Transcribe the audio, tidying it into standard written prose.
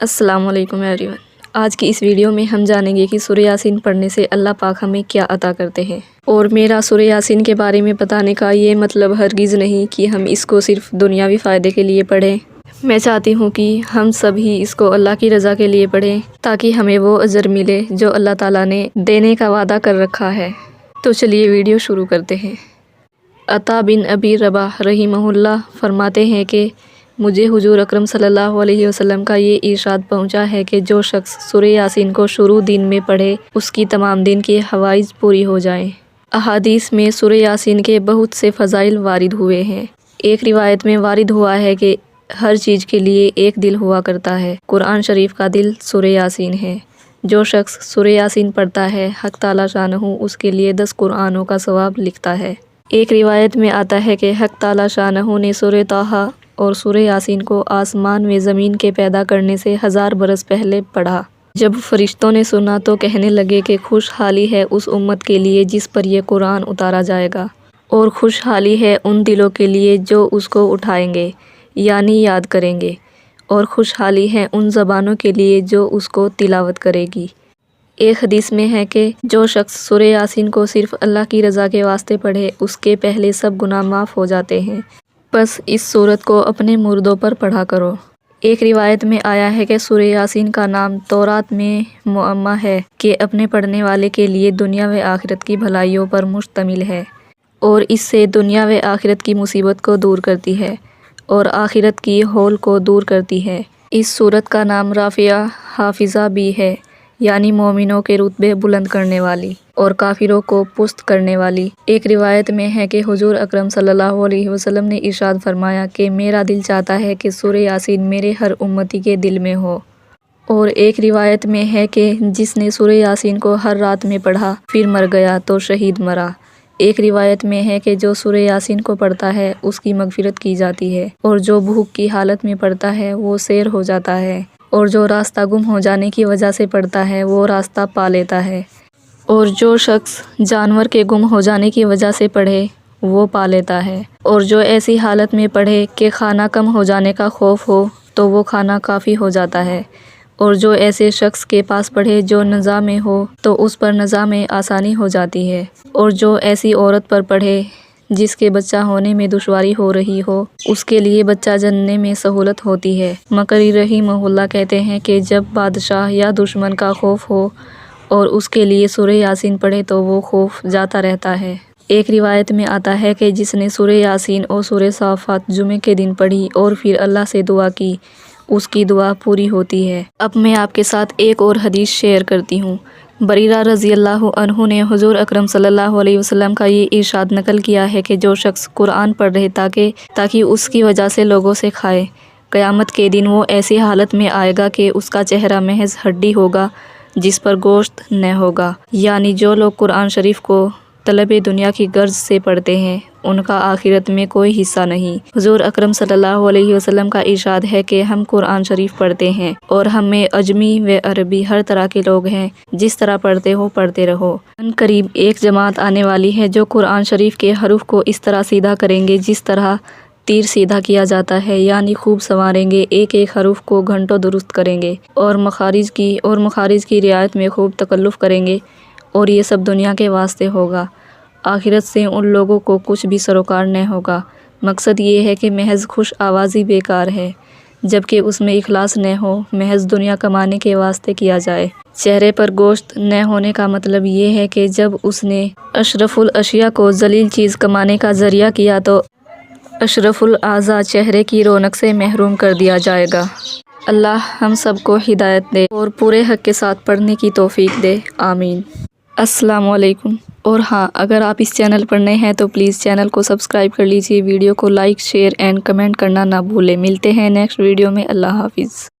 السلام علیکم every one. آج کی اس ویڈیو میں ہم جانیں گے کہ سورہ یاسین پڑھنے سے اللہ پاک ہمیں کیا عطا کرتے ہیں۔ اور میرا سورہ یاسین کے بارے میں بتانے کا یہ مطلب ہرگز نہیں کہ ہم اس کو صرف دنیاوی فائدے کے لیے پڑھیں۔ میں چاہتی ہوں کہ ہم سب ہی اس کو اللہ کی رضا کے لیے پڑھیں تاکہ ہمیں وہ اجر ملے جو اللہ تعالیٰ نے دینے کا وعدہ کر رکھا ہے۔ تو چلیے ویڈیو شروع کرتے ہیں۔ عطا بن ابی رباح رحمہ اللہ فرماتے ہیں کہ مجھے حضور اکرم صلی اللہ علیہ وسلم کا یہ ارشاد پہنچا ہے کہ جو شخص سورہ یاسین کو شروع دن میں پڑھے اس کی تمام دن کی حوائج پوری ہو جائیں۔ احادیث میں سورہ یاسین کے بہت سے فضائل وارد ہوئے ہیں۔ ایک روایت میں وارد ہوا ہے کہ ہر چیز کے لیے ایک دل ہوا کرتا ہے، قرآن شریف کا دل سورہ یاسین ہے۔ جو شخص سورہ یاسین پڑھتا ہے حق تعالیٰ شانہ اس کے لیے 10 قرآنوں کا ثواب لکھتا ہے۔ ایک روایت میں آتا ہے کہ حق تعالیٰ شانہ نے سورہ طٰہٰ اور سورہ یاسین کو آسمان و زمین کے پیدا کرنے سے 1000 برس پہلے پڑھا۔ جب فرشتوں نے سنا تو کہنے لگے کہ خوشحالی ہے اس امت کے لیے جس پر یہ قرآن اتارا جائے گا، اور خوشحالی ہے ان دلوں کے لیے جو اس کو اٹھائیں گے یعنی یاد کریں گے، اور خوشحالی ہے ان زبانوں کے لیے جو اس کو تلاوت کرے گی۔ ایک حدیث میں ہے کہ جو شخص سورہ یاسین کو صرف اللہ کی رضا کے واسطے پڑھے اس کے پہلے سب گناہ معاف ہو جاتے ہیں، بس اس سورت کو اپنے مردوں پر پڑھا کرو۔ ایک روایت میں آیا ہے کہ سورہ یاسین کا نام تورات میں معمّہ ہے کہ اپنے پڑھنے والے کے لیے دنیا و آخرت کی بھلائیوں پر مشتمل ہے، اور اس سے دنیا و آخرت کی مصیبت کو دور کرتی ہے اور آخرت کی ہول کو دور کرتی ہے۔ اس سورت کا نام رافعہ حافظہ بھی ہے، یعنی مومنوں کے رتبے بلند کرنے والی اور کافروں کو پست کرنے والی۔ ایک روایت میں ہے کہ حضور اکرم صلی اللہ علیہ وسلم نے ارشاد فرمایا کہ میرا دل چاہتا ہے کہ سورہ یاسین میرے ہر امتی کے دل میں ہو۔ اور ایک روایت میں ہے کہ جس نے سورہ یاسین کو ہر رات میں پڑھا پھر مر گیا تو شہید مرا۔ ایک روایت میں ہے کہ جو سورہ یاسین کو پڑھتا ہے اس کی مغفرت کی جاتی ہے، اور جو بھوک کی حالت میں پڑھتا ہے وہ سیر ہو جاتا ہے، اور جو راستہ گم ہو جانے کی وجہ سے پڑھتا ہے وہ راستہ پا لیتا ہے، اور جو شخص جانور کے گم ہو جانے کی وجہ سے پڑھے وہ پا لیتا ہے، اور جو ایسی حالت میں پڑھے کہ کھانا کم ہو جانے کا خوف ہو تو وہ کھانا کافی ہو جاتا ہے، اور جو ایسے شخص کے پاس پڑھے جو نزاع میں ہو تو اس پر نزاع میں آسانی ہو جاتی ہے، اور جو ایسی عورت پر پڑھے جس کے بچہ ہونے میں دشواری ہو رہی ہو اس کے لیے بچہ جننے میں سہولت ہوتی ہے۔ مقری رحمہ اللہ کہتے ہیں کہ جب بادشاہ یا دشمن کا خوف ہو اور اس کے لیے سورہ یاسین پڑھے تو وہ خوف جاتا رہتا ہے۔ ایک روایت میں آتا ہے کہ جس نے سورہ یاسین اور سورہ صافات جمعے کے دن پڑھی اور پھر اللہ سے دعا کی اس کی دعا پوری ہوتی ہے۔ اب میں آپ کے ساتھ ایک اور حدیث شیئر کرتی ہوں۔ بریرہ رضی اللہ عنہ نے حضور اکرم صلی اللہ علیہ وسلم کا یہ ارشاد نقل کیا ہے کہ جو شخص قرآن پڑھ رہے تاکہ اس کی وجہ سے لوگوں سے کھائے، قیامت کے دن وہ ایسی حالت میں آئے گا کہ اس کا چہرہ محض ہڈی ہوگا جس پر گوشت نہ ہوگا۔ یعنی جو لوگ قرآن شریف کو طلب دنیا کی غرض سے پڑھتے ہیں ان کا آخرت میں کوئی حصہ نہیں۔ حضور اکرم صلی اللہ علیہ وسلم کا ارشاد ہے کہ ہم قرآن شریف پڑھتے ہیں اور ہم میں عجمی و عربی ہر طرح کے لوگ ہیں، جس طرح پڑھتے ہو پڑھتے رہو۔ ان قریب ایک جماعت آنے والی ہے جو قرآن شریف کے حروف کو اس طرح سیدھا کریں گے جس طرح تیر سیدھا کیا جاتا ہے، یعنی خوب سنواریں گے، ایک ایک حرف کو گھنٹوں درست کریں گے، اور مخارج کی رعایت میں خوب تکلف کریں گے، اور یہ سب دنیا کے واسطے ہوگا۔ آخرت سے ان لوگوں کو کچھ بھی سروکار نہ ہوگا۔ مقصد یہ ہے کہ محض خوش آوازی بیکار ہے جبکہ اس میں اخلاص نہ ہو، محض دنیا کمانے کے واسطے کیا جائے۔ چہرے پر گوشت نہ ہونے کا مطلب یہ ہے کہ جب اس نے اشرف الاشیاء کو ذلیل چیز کمانے کا ذریعہ کیا تو اشرف الاعضاء چہرے کی رونق سے محروم کر دیا جائے گا۔ اللہ ہم سب کو ہدایت دے اور پورے حق کے ساتھ پڑھنے کی توفیق دے، آمین۔ السلام علیکم۔ اور ہاں، اگر آپ اس چینل پر نئے ہیں تو پلیز چینل کو سبسکرائب کر لیجیے، ویڈیو کو لائک، شیئر اینڈ کمنٹ کرنا نہ بھولیں۔ ملتے ہیں نیکسٹ ویڈیو میں۔ اللہ حافظ۔